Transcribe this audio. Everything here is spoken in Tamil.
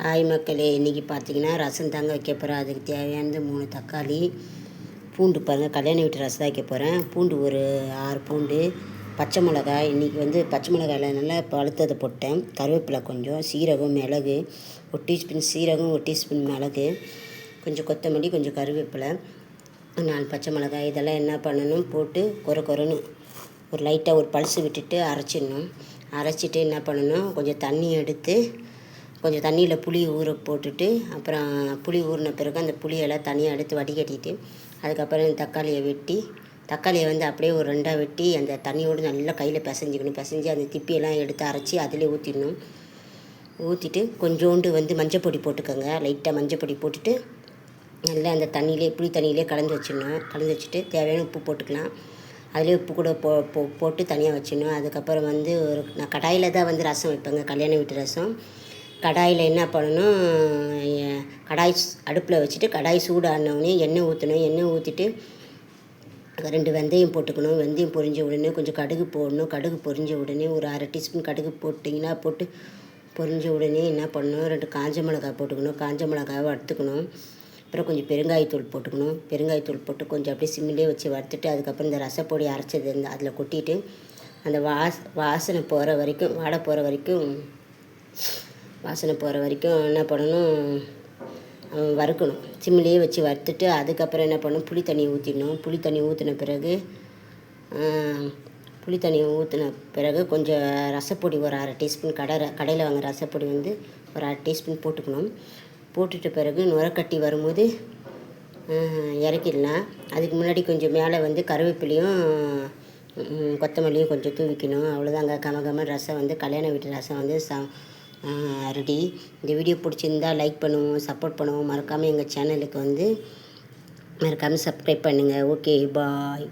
ஹாய் மக்களே, இன்றைக்கி பார்த்தீங்கன்னா ரசம் தாங்க வைக்க போகிறேன். அதுக்கு தேவையானது 3 தக்காளி, பூண்டு பாருங்கள், கல்யாண வீட்டு ரசம் தான் வைக்க போகிறேன். பூண்டு ஒரு 6 பூண்டு, பச்சை மிளகாய். இன்றைக்கி வந்து பச்சை மிளகாயில் நல்லா பழுத்ததை போட்டேன். கருவேப்பிலை கொஞ்சம், சீரகம், மிளகு, 1 டீஸ்பூன் சீரகம், 1 டீஸ்பூன் மிளகு, கொஞ்சம் கொத்தமல்லி, கொஞ்சம் கருவேப்பிலை, 4 பச்சை மிளகாய். இதெல்லாம் என்ன பண்ணணும், போட்டு கொரன்னு ஒரு லைட்டாக ஒரு பல்ஸு விட்டுட்டு அரைச்சிடணும். அரைச்சிட்டு என்ன பண்ணணும், கொஞ்சம் தண்ணி எடுத்து கொஞ்சம் தண்ணியில் புளி ஊற போட்டுட்டு, அப்புறம் புளி ஊறின பிறகு அந்த புளியெல்லாம் தனியாக எடுத்து வடிகட்டிட்டு, அதுக்கப்புறம் தக்காளியை வந்து அப்படியே ஒரு 2ஆக வெட்டி அந்த தண்ணியோடு நல்லா கையில் பிசைஞ்சு அந்த திப்பியெல்லாம் எடுத்து அரைச்சி அதிலே ஊற்றிடணும். ஊற்றிட்டு கொஞ்சோண்டு வந்து மஞ்சப்பொடி போட்டுக்கோங்க. லைட்டாக மஞ்சப்பொடி போட்டுட்டு நல்லா அந்த புளி தண்ணியிலே கலந்து வச்சுட்டு தேவையான உப்பு போட்டுக்கலாம். அதிலே உப்பு கூட போட்டு தனியாக வச்சிடணும். அதுக்கப்புறம் வந்து நான் கடாயில் தான் வந்து ரசம் வைப்பேங்க, கல்யாண வீட்டு ரசம். கடாயில் என்ன பண்ணணும், கடாய் அடுப்பில் வச்சுட்டு கடாய் சூடானவுடனே எண்ணெய் ஊற்றணும். எண்ணெய் ஊற்றிட்டு 2 வெந்தயம் போட்டுக்கணும். வெந்தயம் பொரிஞ்ச உடனே கொஞ்சம் கடுகு போடணும். கடுகு பொரிஞ்ச உடனே ஒரு 1/2 டீஸ்பூன் கடுகு போட்டு பொரிஞ்ச உடனே என்ன பண்ணணும், 2 காஞ்ச மிளகாய் போட்டுக்கணும். காஞ்ச மிளகாவை வறுத்துக்கணும். அப்புறம் கொஞ்சம் பெருங்காயத்தூள் போட்டுக்கணும். பெருங்காயத்தூள் போட்டு கொஞ்சம் அப்படியே சிம்மிலே வச்சு வறுத்துட்டு, அதுக்கப்புறம் இந்த ரசப்பொடி அரைச்சது அதில் கொட்டிட்டு அந்த வாசனை போகிற வரைக்கும் என்ன பண்ணணும், வறுக்கணும். சிம்மிலேயே வச்சு வறுத்துட்டு அதுக்கப்புறம் என்ன பண்ணணும், புளி தண்ணி ஊற்றிடணும். புளி தண்ணி ஊற்றின பிறகு கொஞ்சம் ரசப்பொடி ஒரு 1/2 டீஸ்பூன் கடையில் வாங்க ரசப்பொடி வந்து ஒரு 1/2 டீஸ்பூன் போட்டுக்கணும். போட்டுட்ட பிறகு நுரக்கட்டி வரும்போது இறக்கிடலாம். அதுக்கு முன்னாடி கொஞ்சம் மேலே வந்து கருவேப்பிலையும் கொத்தமல்லியும் கொஞ்சம் தூவிக்கணும். அவ்வளோதாங்க, கமகம ரசம் வந்து கல்யாண வீட்டு ரசம் வந்து ரெடி. இந்த வீடியோ பிடிச்சிருந்தா லைக் பண்ணுவோம், சப்போர்ட் பண்ணுவோம். மறக்காமல் எங்கள் சேனலுக்கு வந்து சப்ஸ்கிரைப் பண்ணுங்கள். ஓகே, பாய்.